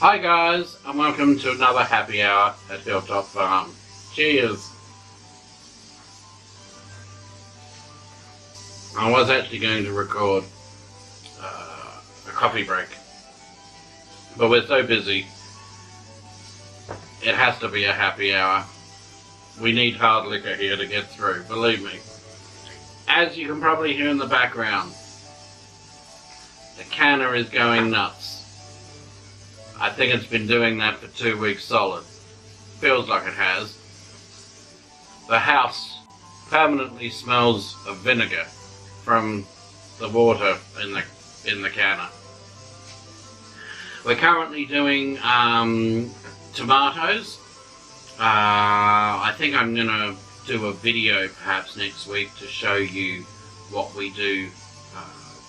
Hi guys, and welcome to another happy hour at Hilltop Farm. Cheers! I was actually going to record a coffee break, but we're so busy, it has to be a happy hour. We need hard liquor here to get through, believe me. As you can probably hear in the background, the canner is going nuts. I think it's been doing that for 2 weeks solid. Feels like it has. The house permanently smells of vinegar from the water in the canner. We're currently doing tomatoes. I think I'm gonna do a video perhaps next week to show you what we do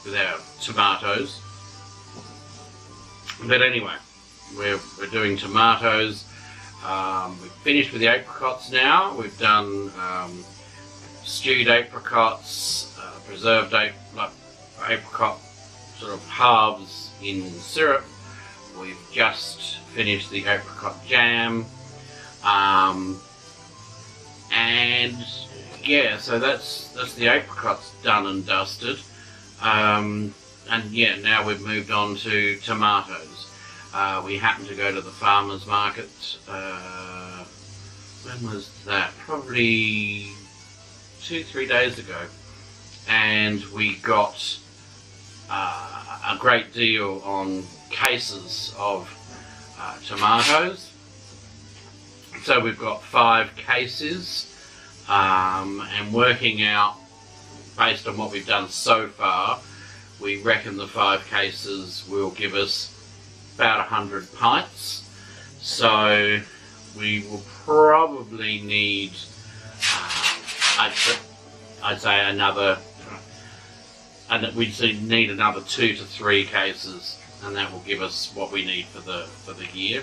with our tomatoes. But anyway, we're doing tomatoes. We've finished with the apricots now. We've done stewed apricots, preserved apricot sort of halves in syrup. We've just finished the apricot jam. And yeah, so that's the apricots done and dusted. And yeah, now we've moved on to tomatoes. We happened to go to the farmer's market, when was that? Probably 2-3 days ago. And we got a great deal on cases of tomatoes. So we've got 5 cases, and working out, based on what we've done so far, we reckon the 5 cases will give us about 100 pints. So we will probably need, I'd say another, and we'd need another 2 to 3 cases, and that will give us what we need for the year.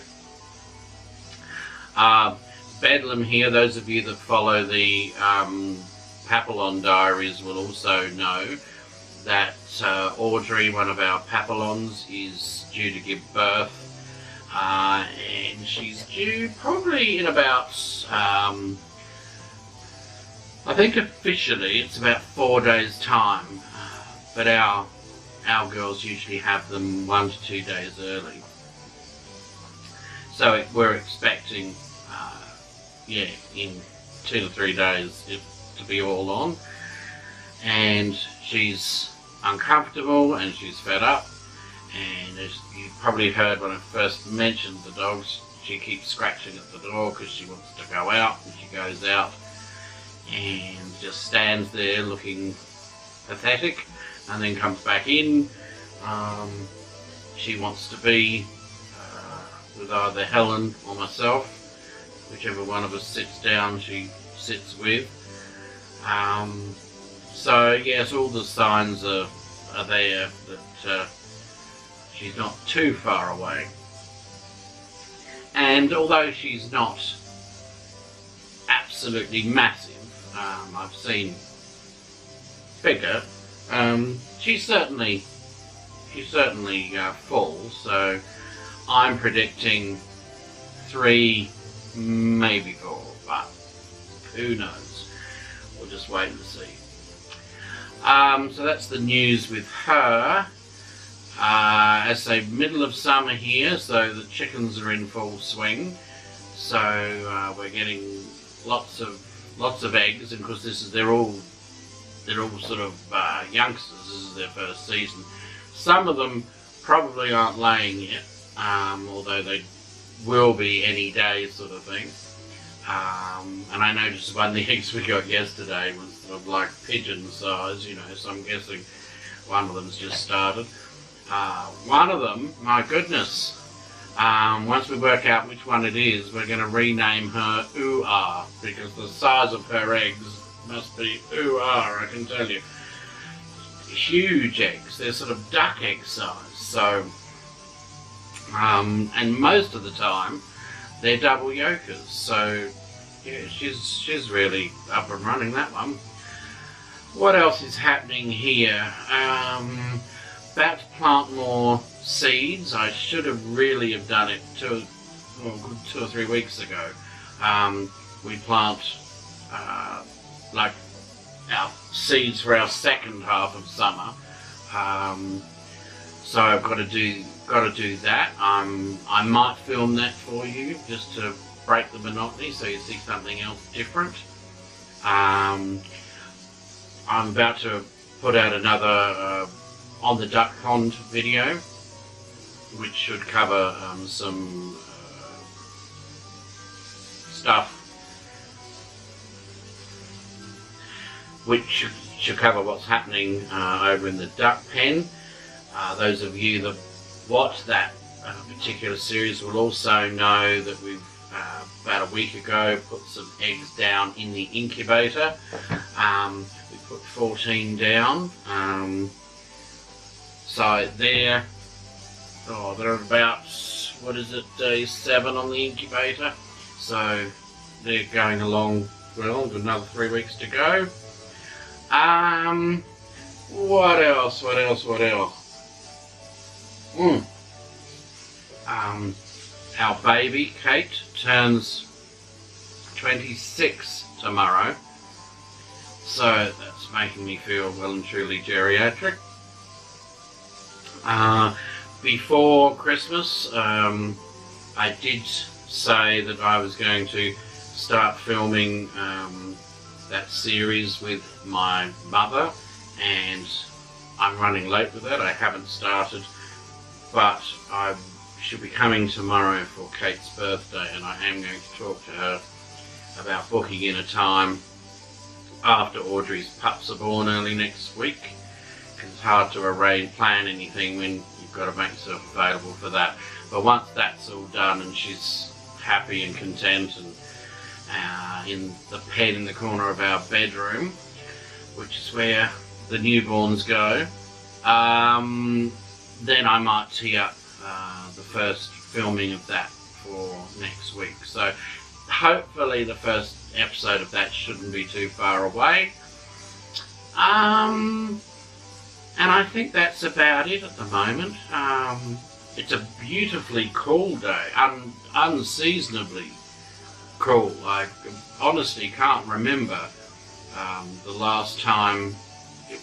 Bedlam here, those of you that follow the Papillon diaries will also know that Audrey, one of our Papillons, is due to give birth, and she's due probably in about, I think officially it's about 4 days time, but our girls usually have them 1 to 2 days early. So we're expecting, yeah, in 2 to 3 days to be all on. And she's uncomfortable and she's fed up. And as you probably heard when I first mentioned the dogs, she keeps scratching at the door because she wants to go out. And she goes out and just stands there looking pathetic, and then comes back in. She wants to be with either Helen or myself, whichever one of us sits down she sits with. So yes, all the signs are there that she's not too far away. And although she's not absolutely massive, I've seen bigger, she's certainly full, so I'm predicting 3, maybe 4, but who knows? We'll just wait and see. So that's the news with her. As I say, middle of summer here, so the chickens are in full swing. So we're getting lots of eggs, and of course they're all sort of youngsters. This is their first season. Some of them probably aren't laying yet, although they will be any day, sort of thing. And I noticed one of the eggs we got yesterday was sort of like pigeon size, you know, so I'm guessing one of them's just started. One of them, my goodness, once we work out which one it is, we're going to rename her Ooh-Ah, because the size of her eggs must be Ooh-Ah, I can tell you. Huge eggs, they're sort of duck egg size, so, and most of the time they're double yolkers, so yeah, she's really up and running, that one. What else is happening here? about to plant more seeds. I should have really have done it 2 or 3 weeks ago. We plant like our seeds for our second half of summer. So I've got to do that. I might film that for you just to break the monotony, so you see something else different. I'm about to put out another on the duck pond video, which should cover some stuff, which should cover what's happening over in the duck pen. Those of you that watch that particular series will also know that we've about a week ago put some eggs down in the incubator. We put 14 down. So they're at about, what is it, day 7 on the incubator. So they're going along well, with another 3 weeks to go. What else? Our baby, Kate, turns 26 tomorrow. So that's making me feel well and truly geriatric. Before Christmas, I did say that I was going to start filming that series with my mother, and I'm running late with that. I haven't started, but I should be coming tomorrow for Kate's birthday, and I am going to talk to her about booking in a time after Audrey's pups are born early next week, because it's hard to plan anything when you've got to make yourself available for that. But once that's all done and she's happy and content and in the pen in the corner of our bedroom, which is where the newborns go, then I might tee up the first filming of that for next week. So hopefully the first episode of that shouldn't be too far away. And I think that's about it at the moment. It's a beautifully cool day, unseasonably cool. I honestly can't remember the last time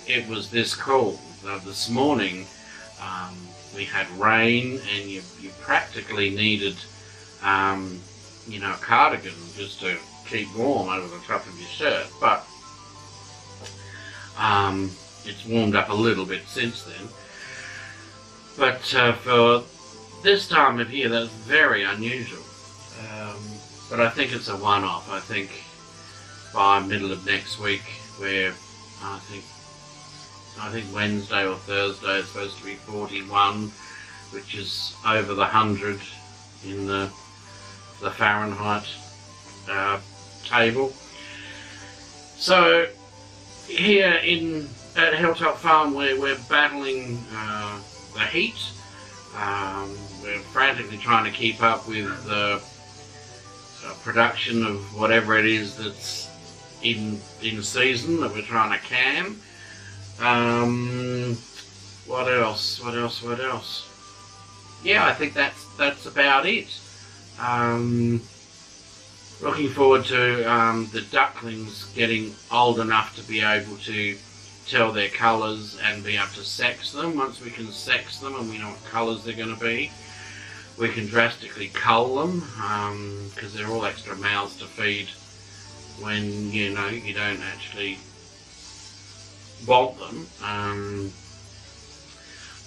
it was this cool. This morning we had rain, and you practically needed you know, a cardigan just to keep warm over the top of your shirt. But it's warmed up a little bit since then. But for this time of year, that's very unusual. But I think it's a one-off. I think by middle of next week, where I think Wednesday or Thursday it's supposed to be 41, which is over the 100 in the Fahrenheit table. So here at Hilltop Farm, we're battling the heat. We're frantically trying to keep up with the production of whatever it is that's in season that we're trying to can. What else? Yeah, I think that's about it. Looking forward to the ducklings getting old enough to be able to tell their colours and be able to sex them. Once we can sex them and we know what colours they're going to be, we can drastically cull them, because they're all extra mouths to feed when you know you don't actually want them.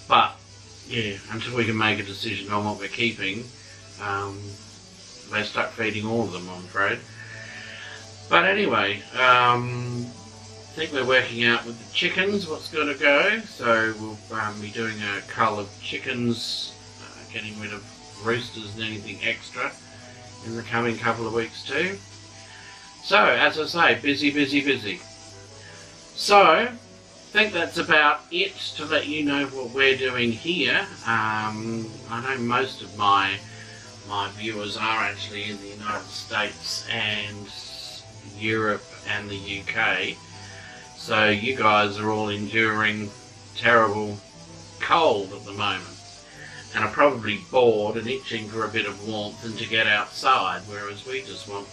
But yeah, until we can make a decision on what we're keeping, they're stuck feeding all of them, I'm afraid. But anyway, I think we're working out with the chickens what's going to go. So we'll be doing a cull of chickens, getting rid of roosters and anything extra in the coming couple of weeks too. So as I say, busy. So I think that's about it to let you know what we're doing here. I know most of my viewers are actually in the United States and Europe and the UK, so you guys are all enduring terrible cold at the moment and are probably bored and itching for a bit of warmth and to get outside, whereas we just want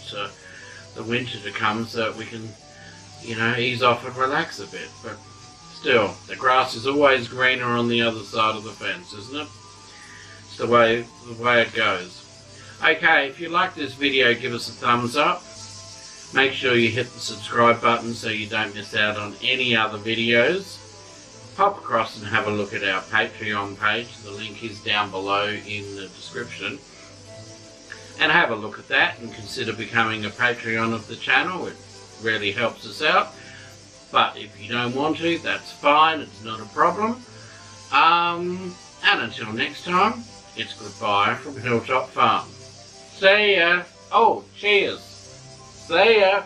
the winter to come so that we can, you know, ease off and relax a bit. But still, the grass is always greener on the other side of the fence, isn't it? It's the way it goes. Okay, if you like this video, give us a thumbs up. Make sure you hit the subscribe button so you don't miss out on any other videos. Pop across and have a look at our Patreon page. The link is down below in the description. And have a look at that and consider becoming a Patreon of the channel. It really helps us out. But if you don't want to, that's fine. It's not a problem. And until next time, it's goodbye from Hilltop Farm. See ya. Oh, cheers. See ya.